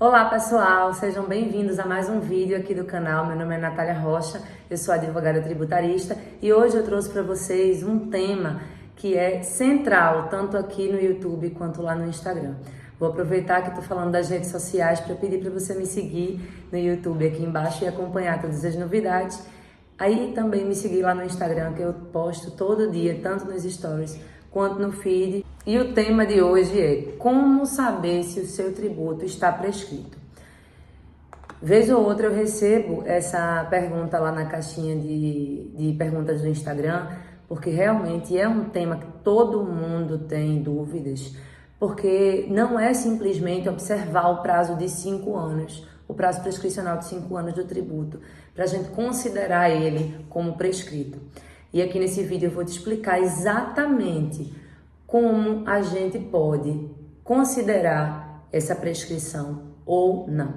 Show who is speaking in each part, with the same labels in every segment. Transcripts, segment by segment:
Speaker 1: Olá pessoal, sejam bem-vindos a mais um vídeo aqui do canal. Meu nome é Natália Rocha, eu sou advogada tributarista e hoje eu trouxe para vocês um tema que é central, tanto aqui no YouTube quanto lá no Instagram. Vou aproveitar que estou falando das redes sociais para pedir para você me seguir no YouTube aqui embaixo e acompanhar todas as novidades. Aí também me seguir lá no Instagram, que eu posto todo dia, tanto nos stories quanto no feed. E o tema de hoje é como saber se o seu tributo está prescrito. Vez ou outra eu recebo essa pergunta lá na caixinha de perguntas do Instagram, porque realmente é um tema que todo mundo tem dúvidas, porque não é simplesmente observar o prazo de 5 anos, o prazo prescricional de 5 anos do tributo, para a gente considerar ele como prescrito. E aqui nesse vídeo eu vou te explicar exatamente como a gente pode considerar essa prescrição ou não.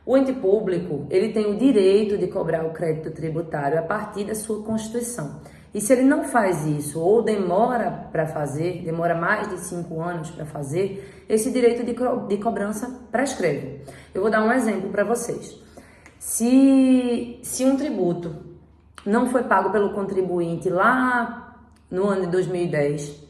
Speaker 1: O ente público, ele tem o direito de cobrar o crédito tributário a partir da sua Constituição. E se ele não faz isso ou demora para fazer, demora mais de 5 anos para fazer, esse direito de cobrança prescreve. Eu vou dar um exemplo para vocês. Se um tributo não foi pago pelo contribuinte lá no ano de 2010,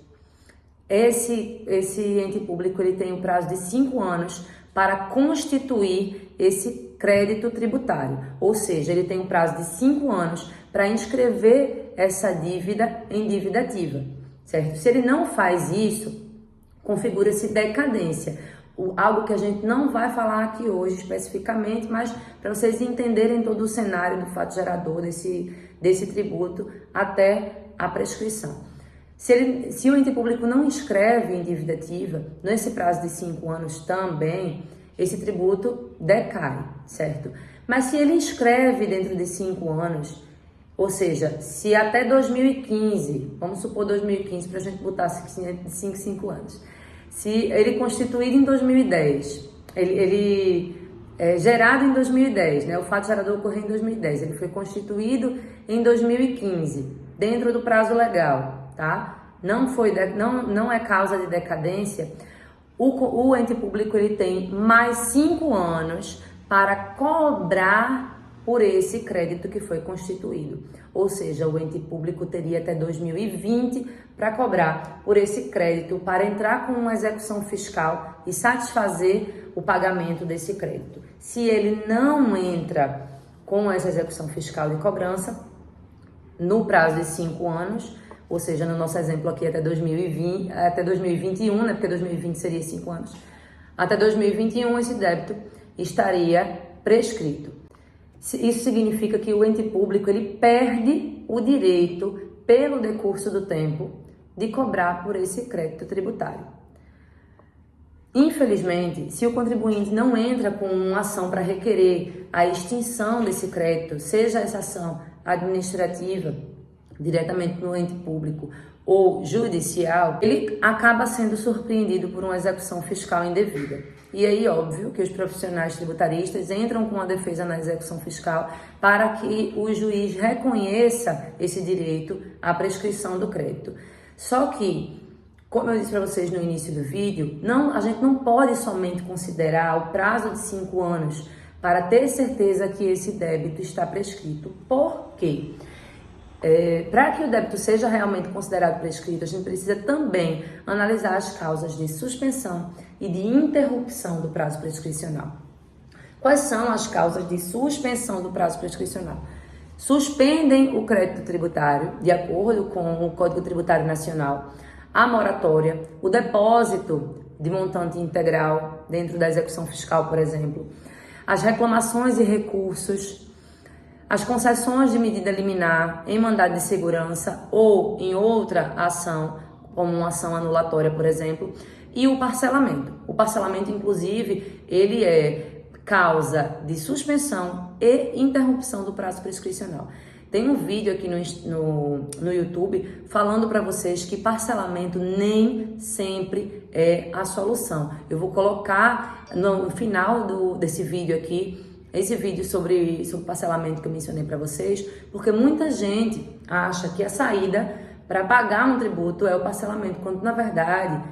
Speaker 1: esse ente público ele tem um prazo de 5 anos para constituir esse crédito tributário. Ou seja, ele tem um prazo de 5 anos para inscrever essa dívida em dívida ativa, certo? Se ele não faz isso, configura-se decadência. Algo que a gente não vai falar aqui hoje especificamente, mas para vocês entenderem todo o cenário do fato gerador desse tributo até a prescrição. Se o ente público não inscreve em dívida ativa, nesse prazo de 5 anos também, esse tributo decai, certo? Mas se ele inscreve dentro de 5 anos, ou seja, se até 2015, vamos supor 2015 para a gente botar 5 anos, se ele constituído em 2010, ele é gerado em 2010, né? O fato gerador ocorreu em 2010, ele foi constituído em 2015, dentro do prazo legal, tá? Não é causa de decadência. O ente público ele tem mais 5 anos para cobrar por esse crédito que foi constituído. Ou seja, o ente público teria até 2020 para cobrar por esse crédito, para entrar com uma execução fiscal e satisfazer o pagamento desse crédito. Se ele não entra com essa execução fiscal de cobrança, no prazo de 5 anos, ou seja, no nosso exemplo aqui até 2021, né, porque 2020 seria 5 anos, até 2021 esse débito estaria prescrito. Isso significa que o ente público ele perde o direito, pelo decurso do tempo, de cobrar por esse crédito tributário. Infelizmente, se o contribuinte não entra com uma ação para requerer a extinção desse crédito, seja essa ação administrativa, diretamente no ente público ou judicial, ele acaba sendo surpreendido por uma execução fiscal indevida. E aí, óbvio, que os profissionais tributaristas entram com a defesa na execução fiscal para que o juiz reconheça esse direito à prescrição do crédito. Só que, como eu disse para vocês no início do vídeo, a gente não pode somente considerar o prazo de 5 anos para ter certeza que esse débito está prescrito. Por quê? Para que o débito seja realmente considerado prescrito, a gente precisa também analisar as causas de suspensão e de interrupção do prazo prescricional. Quais são as causas de suspensão do prazo prescricional? Suspendem o crédito tributário, de acordo com o Código Tributário Nacional, a moratória, o depósito de montante integral dentro da execução fiscal, por exemplo, as reclamações e recursos, as concessões de medida liminar em mandado de segurança ou em outra ação, como uma ação anulatória, por exemplo, e o parcelamento. O parcelamento, inclusive, ele é causa de suspensão e interrupção do prazo prescricional. Tem um vídeo aqui no YouTube falando para vocês que parcelamento nem sempre é a solução. Eu vou colocar no final desse vídeo aqui esse vídeo sobre parcelamento que eu mencionei para vocês, porque muita gente acha que a saída para pagar um tributo é o parcelamento, quando na verdade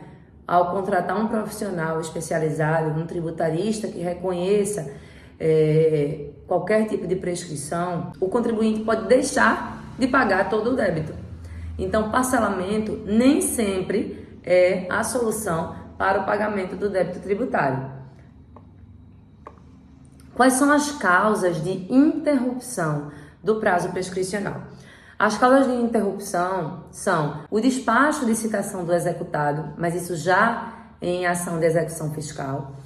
Speaker 1: ao contratar um profissional especializado, um tributarista que reconheça qualquer tipo de prescrição, o contribuinte pode deixar de pagar todo o débito. Então, parcelamento nem sempre é a solução para o pagamento do débito tributário. Quais são as causas de interrupção do prazo prescricional? As causas de interrupção são o despacho de citação do executado, mas isso já em ação de execução fiscal,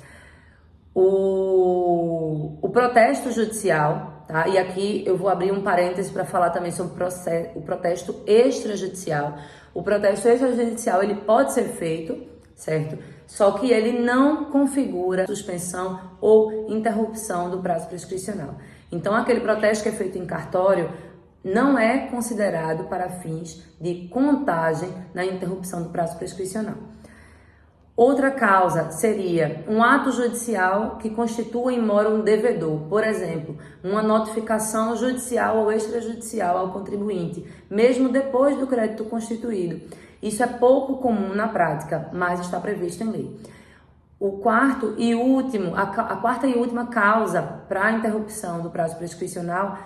Speaker 1: o protesto judicial, tá? E aqui eu vou abrir um parêntese para falar também sobre o protesto extrajudicial. O protesto extrajudicial ele pode ser feito, certo? Só que ele não configura suspensão ou interrupção do prazo prescricional. Então, aquele protesto que é feito em cartório não é considerado para fins de contagem na interrupção do prazo prescricional. Outra causa seria um ato judicial que constitua em mora um devedor, por exemplo, uma notificação judicial ou extrajudicial ao contribuinte, mesmo depois do crédito constituído. Isso é pouco comum na prática, mas está previsto em lei. A quarta e última causa para a interrupção do prazo prescricional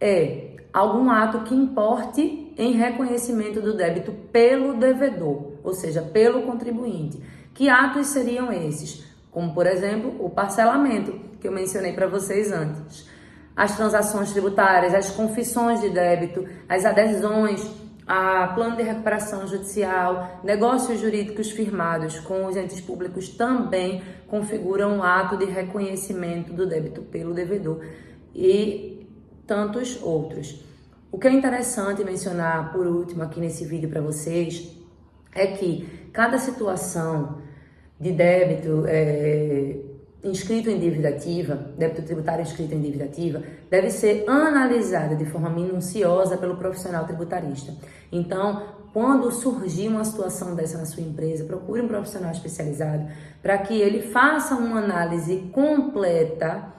Speaker 1: é algum ato que importe em reconhecimento do débito pelo devedor, ou seja, pelo contribuinte. Que atos seriam esses? Como, por exemplo, o parcelamento, que eu mencionei para vocês antes. As transações tributárias, as confissões de débito, as adesões a plano de recuperação judicial, negócios jurídicos firmados com os entes públicos também configuram um ato de reconhecimento do débito pelo devedor e tantos outros. O que é interessante mencionar por último aqui nesse vídeo para vocês é que cada situação de débito inscrito em dívida ativa, débito tributário inscrito em dívida ativa, deve ser analisada de forma minuciosa pelo profissional tributarista. Então, quando surgir uma situação dessa na sua empresa, procure um profissional especializado para que ele faça uma análise completa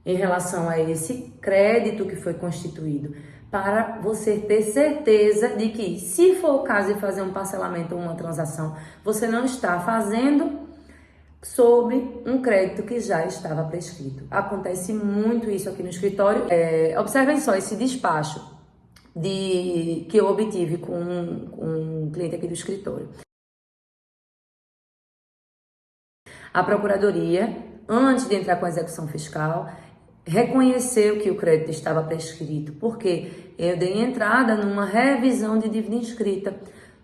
Speaker 1: em relação a esse crédito que foi constituído, para você ter certeza de que, se for o caso de fazer um parcelamento ou uma transação, você não está fazendo sobre um crédito que já estava prescrito. Acontece muito isso aqui no escritório. Observem só esse despacho que eu obtive com um cliente aqui do escritório. A Procuradoria, antes de entrar com a execução fiscal, reconheceu que o crédito estava prescrito, porque eu dei entrada numa revisão de dívida inscrita,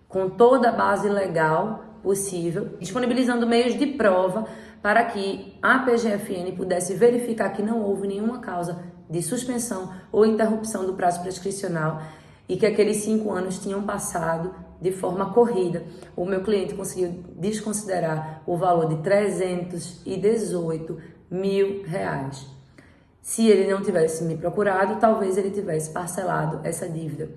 Speaker 1: com toda a base legal possível, disponibilizando meios de prova para que a PGFN pudesse verificar que não houve nenhuma causa de suspensão ou interrupção do prazo prescricional e que aqueles 5 anos tinham passado de forma corrida. O meu cliente conseguiu desconsiderar o valor de R$318 mil. Se ele não tivesse me procurado, talvez ele tivesse parcelado essa dívida.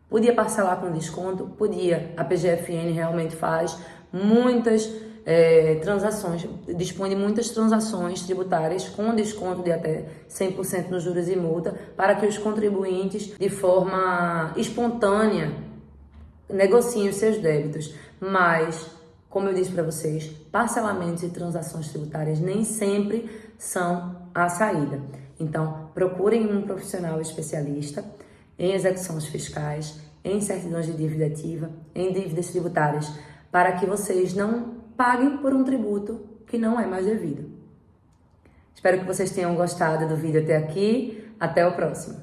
Speaker 1: Podia parcelar com desconto? Podia. A PGFN realmente faz muitas transações, dispõe de muitas transações tributárias com desconto de até 100% nos juros e multa, para que os contribuintes, de forma espontânea, negociem os seus débitos. Mas, como eu disse para vocês, parcelamentos e transações tributárias nem sempre são a saída. Então, procurem um profissional especialista em execuções fiscais, em certidões de dívida ativa, em dívidas tributárias, para que vocês não paguem por um tributo que não é mais devido. Espero que vocês tenham gostado do vídeo até aqui. Até o próximo.